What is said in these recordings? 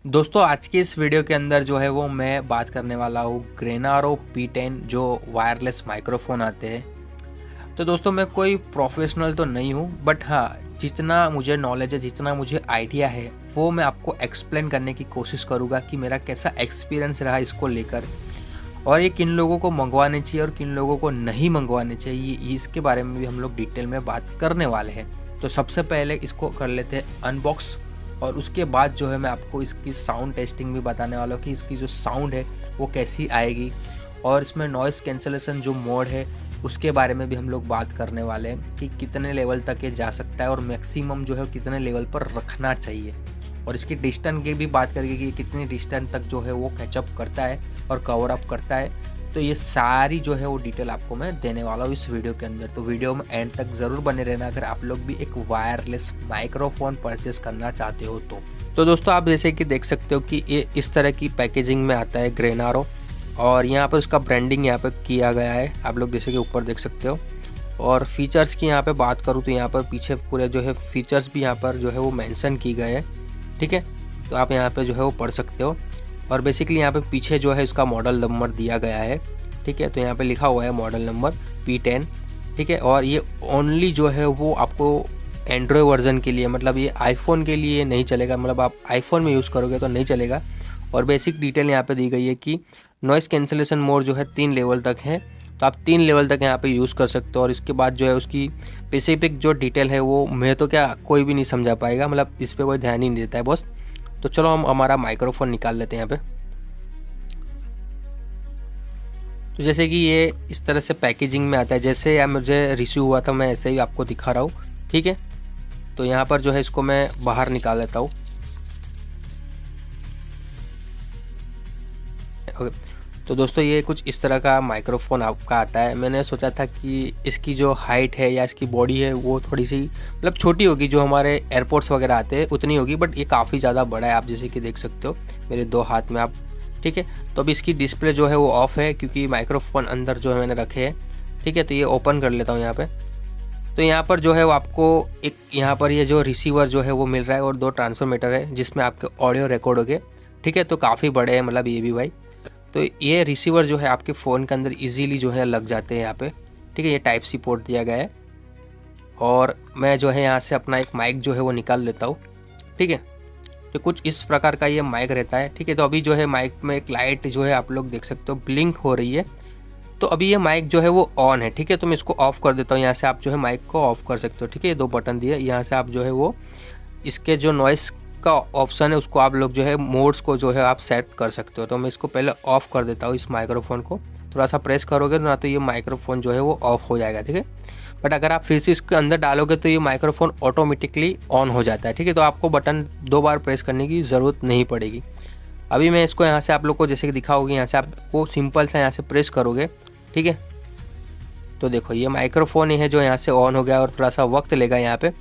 दोस्तों आज की इस वीडियो के अंदर जो है वो मैं बात करने वाला हूँ ग्रेनारो P10 जो वायरलेस माइक्रोफोन आते हैं। तो दोस्तों मैं कोई प्रोफेशनल तो नहीं हूँ, बट हाँ जितना मुझे नॉलेज है, जितना मुझे आइडिया है वो मैं आपको एक्सप्लेन करने की कोशिश करूँगा कि मेरा कैसा एक्सपीरियंस रहा इसको लेकर, और ये किन लोगों को मंगवाने चाहिए और किन लोगों को नहीं मंगवाने चाहिए, इसके बारे में भी हम लोग डिटेल में बात करने वाले हैं। तो सबसे पहले इसको कर लेते हैं अनबॉक्स, और उसके बाद जो है मैं आपको इसकी साउंड टेस्टिंग भी बताने वाला हूँ कि इसकी जो साउंड है वो कैसी आएगी, और इसमें नॉइज़ कैंसलेशन जो मोड है उसके बारे में भी हम लोग बात करने वाले हैं कि कितने लेवल तक ये जा सकता है और मैक्सिमम जो है कितने लेवल पर रखना चाहिए, और इसकी डिस्टेंस की भी बात करेंगे कि कितनी डिस्टेंस तक जो है वो कैचअप करता है और कवर अप करता है। तो ये सारी जो है वो डिटेल आपको मैं देने वाला हूँ इस वीडियो के अंदर। तो वीडियो में एंड तक ज़रूर बने रहना अगर आप लोग भी एक वायरलेस माइक्रोफोन परचेस करना चाहते हो तो दोस्तों आप जैसे कि देख सकते हो कि ये इस तरह की पैकेजिंग में आता है ग्रेनारो, और यहाँ पर उसका ब्रांडिंग यहाँ पर किया गया है, आप लोग जैसे कि ऊपर देख सकते हो। और फीचर्स की यहाँ पे बात करूँ तो यहाँ पर पीछे पूरे जो है फीचर्स भी यहाँ पर जो है वो मेंशन की गए हैं, ठीक है। तो आप यहाँ पे जो है वो पढ़ सकते हो, और बेसिकली यहाँ पे पीछे जो है इसका मॉडल नंबर दिया गया है, ठीक है। तो यहाँ पे लिखा हुआ है मॉडल नंबर P10, ठीक है। और ये ओनली जो है वो आपको एंड्रॉयड वर्जन के लिए, मतलब ये आईफोन के लिए नहीं चलेगा, मतलब आप आईफोन में यूज़ करोगे तो नहीं चलेगा। और बेसिक डिटेल यहाँ पे दी गई है कि नॉइस कैंसलेशन मोड जो है 3 लेवल तक है, तो आप 3 लेवल तक यहाँ पे यूज़ कर सकते हो। और इसके बाद जो है उसकी स्पेसिफिक जो डिटेल है वो मैं तो क्या कोई भी नहीं समझा पाएगा, मतलब इस पर कोई ध्यान ही नहीं देता है बॉस। तो चलो हम हमारा माइक्रोफोन निकाल लेते हैं यहाँ पे। तो जैसे कि ये इस तरह से पैकेजिंग में आता है, जैसे यार मुझे रिसीव हुआ था मैं ऐसे ही आपको दिखा रहा हूँ, ठीक है। तो यहाँ पर जो है इसको मैं बाहर निकाल लेता हूँ। ओके, तो दोस्तों ये कुछ इस तरह का माइक्रोफोन आपका आता है। मैंने सोचा था कि इसकी जो हाइट है या इसकी बॉडी है वो थोड़ी सी मतलब छोटी होगी, जो हमारे एयरपोर्ट्स वगैरह आते हैं उतनी होगी, बट ये काफ़ी ज़्यादा बड़ा है, आप जैसे कि देख सकते हो मेरे 2 हाथ में आप, ठीक है। तो अभी इसकी डिस्प्ले जो है वो ऑफ है क्योंकि माइक्रोफोन अंदर जो है मैंने रखे हैं, ठीक है। तो ये ओपन कर लेता हूँ यहाँ पर। तो यहाँ पर जो है वो आपको एक यहाँ पर ये जो रिसीवर जो है वो मिल रहा है, और 2 ट्रांसफॉर्मेटर है जिसमें आपके ऑडियो रिकॉर्ड हो गए, ठीक है। तो काफ़ी बड़े हैं मतलब ये भी भाई। तो ये रिसीवर जो है आपके फ़ोन के अंदर इजीली जो है लग जाते हैं यहाँ पे, ठीक है। ये टाइप सी पोर्ट दिया गया है, और मैं जो है यहाँ से अपना एक माइक जो है वो निकाल लेता हूँ, ठीक है। तो कुछ इस प्रकार का ये माइक रहता है, ठीक है। तो अभी जो है माइक में एक लाइट जो है आप लोग देख सकते हो ब्लिंक हो रही है। तो अभी ये माइक जो है वो ऑन है, ठीक है। तो मैं इसको ऑफ़ कर देता हूँ, यहाँ से आप जो है माइक को ऑफ़ कर सकते हो, ठीक है। ये 2 बटन दिए, यहाँ से आप जो है वो इसके जो नॉइस का ऑप्शन है उसको आप लोग जो है मोड्स को जो है आप सेट कर सकते हो। तो मैं इसको पहले ऑफ़ कर देता हूँ, इस माइक्रोफोन को थोड़ा सा प्रेस करोगे ना तो ये माइक्रोफोन जो है वो ऑफ़ हो जाएगा, ठीक है। बट अगर आप फिर से इसके अंदर डालोगे तो ये माइक्रोफोन ऑटोमेटिकली ऑन हो जाता है, ठीक है। तो आपको बटन 2 बार प्रेस करने की ज़रूरत नहीं पड़ेगी। अभी मैं इसको यहाँ से आप लोग को जैसे कि दिखाओगे, यहाँ से आपको सिंपल सा यहाँ से प्रेस करोगे, ठीक है। तो देखो ये माइक्रोफोन ही है जो यहाँ से ऑन हो गया, और थोड़ा सा वक्त लेगा यहाँ पे।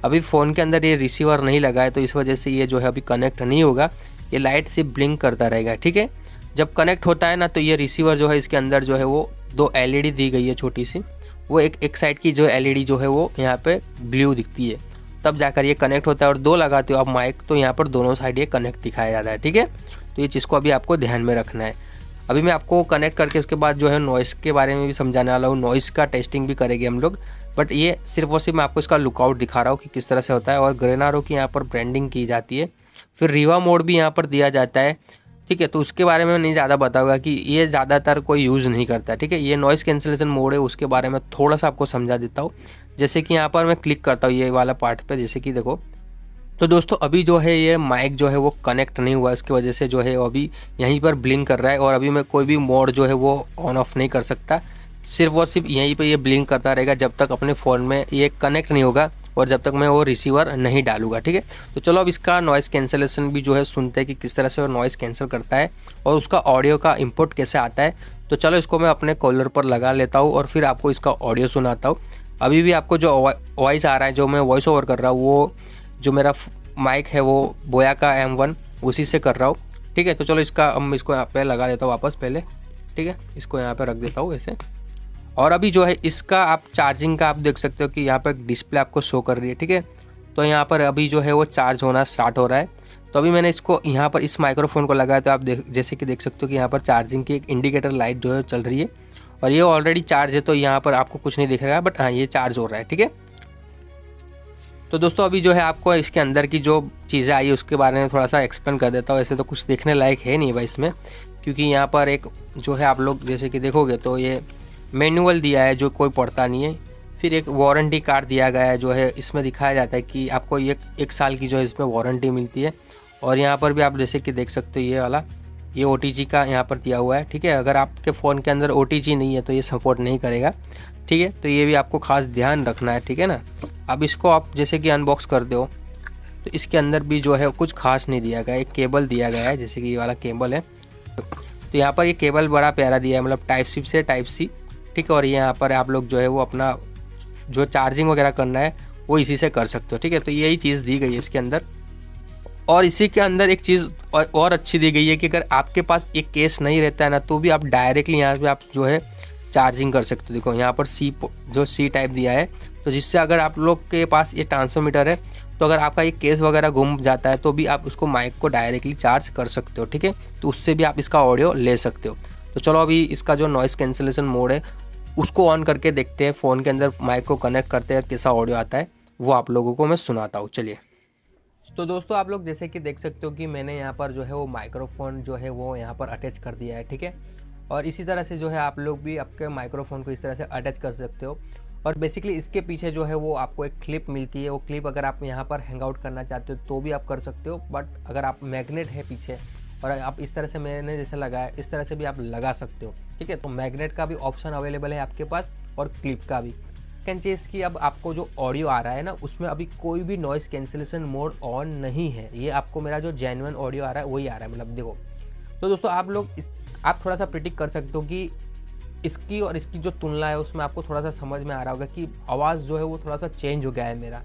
अभी फ़ोन के अंदर ये रिसीवर नहीं लगा है तो इस वजह से ये जो है अभी कनेक्ट नहीं होगा, ये लाइट से ब्लिंक करता रहेगा, ठीक है। जब कनेक्ट होता है ना तो ये रिसीवर जो है इसके अंदर जो है वो 2 एलईडी दी गई है छोटी सी, वो एक साइड की जो एलईडी जो है वो यहाँ पे ब्लू दिखती है, तब जाकर ये कनेक्ट होता है। और 2 लगाते हो आप माइक तो यहाँ पर दोनों साइड ये कनेक्ट दिखाया जाता है, ठीक है। तो ये चीज़ को अभी आपको ध्यान में रखना है। अभी मैं आपको कनेक्ट करके उसके बाद जो है नॉइस के बारे में भी समझाने वाला हूँ, नॉइस का टेस्टिंग भी करेंगे हम लोग। बट ये सिर्फ और सिर्फ मैं आपको इसका लुकआउट दिखा रहा हूँ कि किस तरह से होता है। और ग्रेनारो की यहाँ पर ब्रांडिंग की जाती है, फिर रीवा मोड भी यहाँ पर दिया जाता है, ठीक है। तो उसके बारे में नहीं ज़्यादा बताऊँगा कि ये ज़्यादातर कोई यूज़ नहीं करता, ठीक है। ये नॉइस कैंसलेशन मोड है, उसके बारे में थोड़ा सा आपको समझा देता हूँ। जैसे कि यहाँ पर मैं क्लिक करता हूँ ये वाला पार्ट पर, जैसे कि देखो। तो दोस्तों अभी जो है ये माइक जो है वो कनेक्ट नहीं हुआ, इसकी वजह से जो है अभी यहीं पर ब्लिंक कर रहा है, और अभी मैं कोई भी मोड जो है वो ऑन ऑफ नहीं कर सकता, सिर्फ और सिर्फ यहीं पे ये ब्लिंक करता रहेगा जब तक अपने फ़ोन में ये कनेक्ट नहीं होगा और जब तक मैं वो रिसीवर नहीं डालूंगा, ठीक है। तो चलो अब इसका नॉइस कैंसलेशन भी जो है सुनते हैं कि किस तरह से वो नॉइस कैंसिल करता है और उसका ऑडियो का इनपुट कैसे आता है। तो चलो इसको मैं अपने कॉलर पर लगा लेता हूँ और फिर आपको इसका ऑडियो सुनाता हूँ। अभी भी आपको जो वॉइस आ रहा है, जो मैं वॉइस ओवर कर रहा हूँ, वो जो मेरा माइक है वो बोया का M1 उसी से कर रहा हूँ, ठीक है। तो चलो इसका हम इसको यहाँ पे लगा देता हूँ वापस पहले, ठीक है। इसको यहाँ पे रख देता हूँ ऐसे। और अभी जो है इसका आप चार्जिंग का आप देख सकते हो कि यहाँ पर डिस्प्ले आपको शो कर रही है, ठीक है। तो यहाँ पर अभी जो है वो चार्ज होना स्टार्ट हो रहा है। तो अभी मैंने इसको यहाँ पर इस माइक्रोफोन को लगाया, तो आप जैसे कि देख सकते हो कि यहाँ पर चार्जिंग की एक इंडिकेटर लाइट जो है चल रही है, और ये ऑलरेडी चार्ज है, तो यहाँ पर आपको कुछ नहीं दिख रहा है, बट हाँ ये चार्ज हो रहा है, ठीक है। तो दोस्तों अभी जो है आपको इसके अंदर की जो चीज़ें आई है उसके बारे में थोड़ा सा एक्सप्लेन कर देता हूँ। ऐसे तो कुछ देखने लायक है नहीं भाई इसमें, क्योंकि यहाँ पर एक जो है आप लोग जैसे कि देखोगे तो ये मैनुअल दिया है जो कोई पढ़ता नहीं है। फिर एक वारंटी कार्ड दिया गया है, जो है इसमें दिखाया जाता है कि आपको एक साल की जो है इसमें वारंटी मिलती है। और यहाँ पर भी आप जैसे कि देख सकते हो ये वाला ये OTG का यहाँ पर दिया हुआ है, ठीक है। अगर आपके फ़ोन के अंदर OTG नहीं है तो ये सपोर्ट नहीं करेगा, ठीक है। तो ये भी आपको खास ध्यान रखना है, ठीक है ना। अब इसको आप जैसे कि अनबॉक्स कर दो, तो इसके अंदर भी जो है कुछ खास नहीं दिया गया है। एक केबल दिया गया है, जैसे कि ये वाला केबल है। तो यहाँ पर ये केबल बड़ा प्यारा दिया है, मतलब टाइप सी से टाइप सी, ठीक है। और यहाँ पर आप लोग जो है वो अपना जो चार्जिंग वगैरह करना है वो इसी से कर सकते हो, ठीक है। तो यही चीज़ दी गई है इसके अंदर। और इसी के अंदर एक चीज़ और अच्छी दी गई है कि अगर आपके पास एक केस नहीं रहता है ना, तो भी आप डायरेक्टली यहाँ पे आप जो है चार्जिंग कर सकते हो। देखो यहाँ पर सी टाइप दिया है, तो जिससे अगर आप लोग के पास ये ट्रांसमीटर है, तो अगर आपका ये केस वगैरह गुम जाता है तो भी आप उसको माइक को डायरेक्टली चार्ज कर सकते हो, ठीक है। तो उससे भी आप इसका ऑडियो ले सकते हो। तो चलो अभी इसका जो नॉइज़ कैंसिलेशन मोड है उसको ऑन करके देखते हैं, फ़ोन के अंदर माइक को कनेक्ट करते हैं कैसा ऑडियो आता है, वो आप लोगों को मैं सुनाता हूँ, चलिए। तो दोस्तों आप लोग जैसे कि देख सकते हो कि मैंने यहाँ पर जो है वो माइक्रोफोन जो है वो यहाँ पर अटैच कर दिया है, ठीक है। और इसी तरह से जो है आप लोग भी आपके माइक्रोफोन को इस तरह से अटैच कर सकते हो। और बेसिकली इसके पीछे जो है वो आपको एक क्लिप मिलती है, वो क्लिप अगर आप यहाँ पर हैंग आउट करना चाहते हो तो भी आप कर सकते हो, बट अगर आप मैग्नेट है पीछे और आप इस तरह से मैंने जैसे लगाया इस तरह से भी आप लगा सकते हो, ठीक है। तो मैग्नेट का भी ऑप्शन अवेलेबल है आपके पास और क्लिप का भी। सेकेंड चीज़ की अब आपको जो ऑडियो आ रहा है ना, उसमें अभी कोई भी नॉइज़ कैंसिलेशन मोड ऑन नहीं है। ये आपको मेरा जो जेन्युइन ऑडियो आ रहा है वही आ रहा है, मतलब देखो। तो दोस्तों आप लोग आप थोड़ा सा प्रिडिक्ट कर सकते हो कि इसकी और इसकी जो तुलना है उसमें आपको थोड़ा सा समझ में आ रहा होगा कि आवाज़ जो है वो थोड़ा सा चेंज हो गया है मेरा।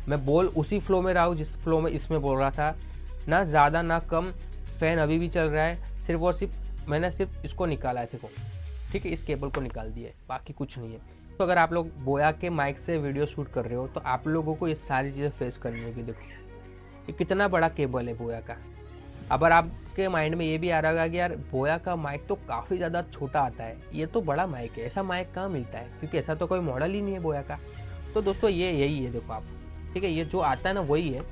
मैं बोल उसी फ्लो में रहा हूँ जिस फ्लो में इसमें बोल रहा था, ना ज़्यादा ना कम। फ़ैन अभी भी चल रहा है, सिर्फ और सिर्फ मैंने सिर्फ इसको निकाला है, देखो, ठीक है। इस केबल को निकाल दिया है, बाकी कुछ नहीं है। तो अगर आप लोग बोया के माइक से वीडियो शूट कर रहे हो तो आप लोगों को ये सारी चीज़ें फेस करनी होगी। देखो ये कितना बड़ा केबल है बोया का। अगर आपके माइंड में ये भी आ रहा होगा कि यार बोया का माइक तो काफ़ी ज़्यादा छोटा आता है, ये तो बड़ा माइक है, ऐसा माइक कहाँ मिलता है, क्योंकि ऐसा तो कोई मॉडल ही नहीं है बोया का। तो दोस्तों ये यही है, देखो आप, ठीक है। ये जो आता है ना वही है,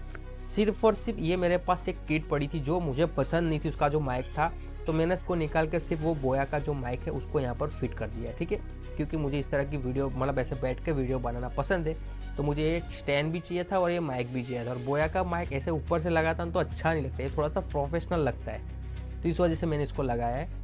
सिर्फ और सिर्फ ये मेरे पास एक किट पड़ी थी जो मुझे पसंद नहीं थी, उसका जो माइक था, तो मैंने इसको निकाल के सिर्फ वो बोया का जो माइक है उसको यहाँ पर फिट कर दिया है, ठीक है। क्योंकि मुझे इस तरह की वीडियो मतलब ऐसे बैठ के वीडियो बनाना पसंद है, तो मुझे एक स्टैंड भी चाहिए था और ये माइक भी चाहिए था। और बोया का माइक ऐसे ऊपर से लगाता तो अच्छा नहीं लगता, ये थोड़ा सा प्रोफेशनल लगता है, तो इस वजह से मैंने इसको लगाया है।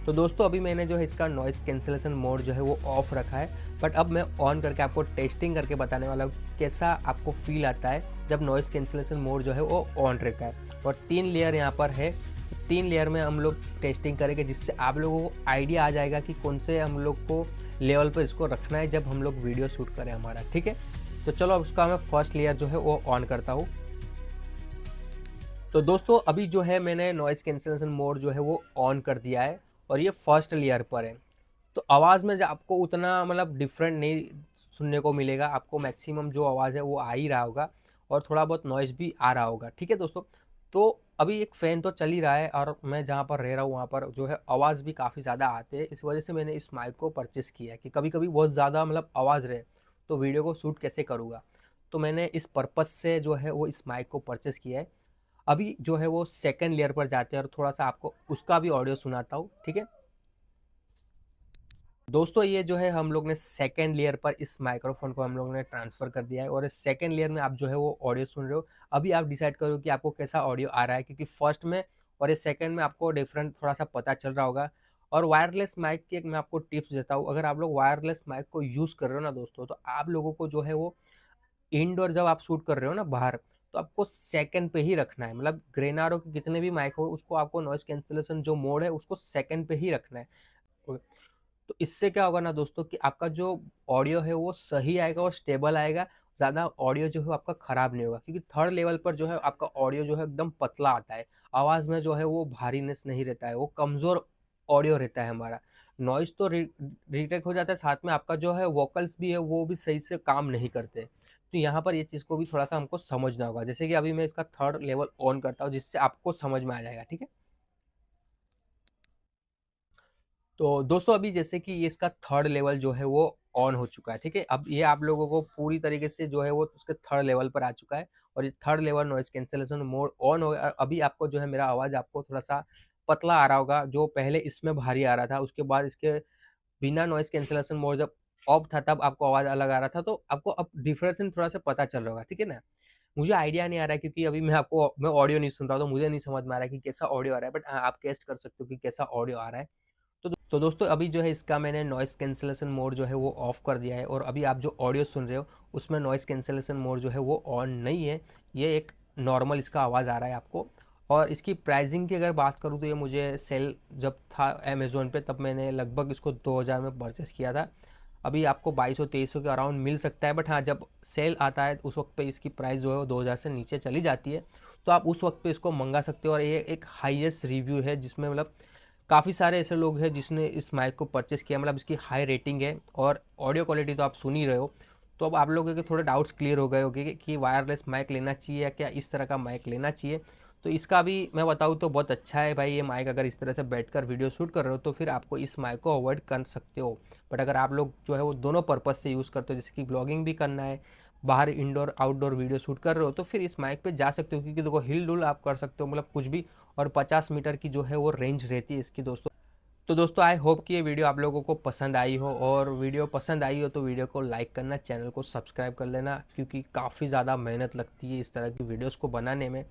तो दोस्तों अभी मैंने जो है इसका नॉइज़ कैंसिलेशन मोड जो है वो ऑफ रखा है, बट अब मैं ऑन करके आपको टेस्टिंग करके बताने वाला हूँ कैसा आपको फील आता है जब नॉइज़ कैंसिलेशन मोड जो है वो ऑन रहता है। और 3 लेयर यहाँ पर है, 3 लेयर में हम लोग टेस्टिंग करेंगे, जिससे आप लोगों को आइडिया आ जाएगा कि कौन से हम लोग को लेवल पर इसको रखना है जब हम लोग वीडियो शूट करें हमारा, ठीक है। तो चलो अब उसका मैं फर्स्ट लेयर जो है वो ऑन करता हूँ। तो दोस्तों अभी जो है मैंने नॉइज़ कैंसिलेशन मोड जो है वो ऑन कर दिया है और ये फर्स्ट लेयर पर है। तो आवाज़ में आपको उतना मतलब डिफरेंट नहीं सुनने को मिलेगा, आपको मैक्सिमम जो आवाज़ है वो आ ही रहा होगा और थोड़ा बहुत नॉइज़ भी आ रहा होगा, ठीक है दोस्तों। तो अभी एक फ़ैन तो चल ही रहा है और मैं जहाँ पर रह रहा हूँ वहाँ पर जो है आवाज़ भी काफ़ी ज़्यादा आते हैं, इस वजह से मैंने इस माइक को परचेस किया है कि कभी कभी बहुत ज़्यादा मतलब आवाज़ रहे तो वीडियो को शूट कैसे करूँगा। तो मैंने इस पर्पज़ से जो है वो इस माइक को परचेस किया है। अभी जो है वो सेकंड लेयर पर जाते हैं और थोड़ा सा आपको उसका भी ऑडियो सुनाता हूँ, ठीक है दोस्तों। ये जो है हम लोग ने सेकंड लेयर पर इस माइक्रोफोन को हम लोग ने ट्रांसफ़र कर दिया है और इस सेकंड लेयर में आप जो है वो ऑडियो सुन रहे हो। अभी आप डिसाइड करो कि आपको कैसा ऑडियो आ रहा है, क्योंकि फर्स्ट में और इस सेकंड में आपको डिफरेंट थोड़ा सा पता चल रहा होगा। और वायरलेस माइक की एक मैं आपको टिप्स देता हूँ, अगर आप लोग वायरलेस माइक को यूज़ कर रहे हो ना दोस्तों, तो आप लोगों को जो है वो इंडोर जब आप शूट कर रहे हो ना बाहर, तो आपको सेकंड पे ही रखना है। मतलब ग्रेनारो के जितने भी माइक हो उसको आपको नॉइज़ कैंसिलेशन जो मोड है उसको सेकंड पे ही रखना है। तो इससे क्या होगा ना दोस्तों कि आपका जो ऑडियो है वो सही आएगा और स्टेबल आएगा, ज़्यादा ऑडियो जो है आपका ख़राब नहीं होगा। क्योंकि थर्ड लेवल पर जो है आपका ऑडियो जो है एकदम पतला आता है, आवाज़ में जो है वो भारीनेस नहीं रहता है, वो कमज़ोर ऑडियो रहता है हमारा। नॉइज़ तो रिटेक हो जाता है, साथ में आपका जो है वोकल्स भी है वो भी सही से काम नहीं करते। तो यहाँ पर ये चीज़ को भी थोड़ा-सा हमको समझना होगा। जैसे कि अभी मैं इसका थर्ड लेवल ऑन करता हूँ, जिससे आपको समझ में आ जाएगा, ठीक है? तो दोस्तों अभी जैसे कि ये इसका थर्ड लेवल जो है वो ऑन हो चुका है, ठीक है? अब ये आप लोगों को पूरी तरीके से जो है वो उसके थर्ड लेवल पर आ चुका है और ये third level noise cancellation mode on हो गया। अभी आपको जो है मेरा आवाज़ आपको थोड़ा-सा पतला आ रहा होगा, जो पहले इसमें भारी आ रहा था, उसके बाद इसके बिना नॉइज़ कैंसलेशन मोड जब ऑफ था तब आपको आवाज़ अलग आ रहा था, तो आपको अब डिफरेंस थोड़ा-सा पता चल रहा होगा, ठीक है ना? मुझे आइडिया नहीं आ रहा है क्योंकि अभी मैं ऑडियो नहीं सुन रहा हूँ, तो मुझे नहीं समझ में आ रहा है कि कैसा ऑडियो आ रहा है, बट हाँ, आप गेस कर सकते हो कि कैसा ऑडियो आ रहा है। तो दोस्तों अभी जो है इसका मैंने नॉइज़ कैंसलेशन मोड जो है वो ऑफ़ कर दिया है और अभी आप जो ऑडियो सुन रहे हो उसमें नॉइज़ कैंसलेशन मोड जो है वो ऑन नहीं है। ये एक नॉर्मल इसका आवाज़ आ रहा है आपको। और इसकी प्राइसिंग की अगर बात करूँ तो ये मुझे सेल जब था अमेज़न पे तब मैंने लगभग इसको 2000 में परचेस किया था। अभी आपको 2200-2300 के अराउंड मिल सकता है, बट हाँ, जब सेल आता है उस वक्त पे इसकी प्राइस जो है वो 2000 से नीचे चली जाती है, तो आप उस वक्त पे इसको मंगा सकते हो। और ये एक हाईएस्ट रिव्यू है जिसमें मतलब काफ़ी सारे ऐसे लोग हैं जिसने इस माइक को परचेस किया, मतलब इसकी हाई रेटिंग है और ऑडियो क्वालिटी तो आप सुन ही रहे हो। तो अब आप लोगों के थोड़े डाउट्स क्लियर हो गए होंगे कि वायरलेस माइक लेना चाहिए या क्या इस तरह का माइक लेना चाहिए। तो इसका भी मैं बताऊँ तो बहुत अच्छा है भाई ये माइक। अगर इस तरह से बैठकर वीडियो शूट कर रहे हो तो फिर आपको इस माइक को अवॉइड कर सकते हो। बट अगर आप लोग जो है वो दोनों पर्पज़ से यूज़ करते हो, जैसे कि ब्लॉगिंग भी करना है, बाहर इंडोर आउटडोर वीडियो शूट कर रहे हो, तो फिर इस माइक पे जा सकते हो, क्योंकि देखो हिल डुल आप कर सकते हो, मतलब कुछ भी। और 50 मीटर की जो है वो रेंज रहती है इसकी दोस्तों। तो दोस्तों आई होप कि ये वीडियो आप लोगों को पसंद आई हो, और वीडियो पसंद आई हो तो वीडियो को लाइक करना, चैनल को सब्सक्राइब कर लेना, क्योंकि काफ़ी ज़्यादा मेहनत लगती है इस तरह की वीडियोस को बनाने में।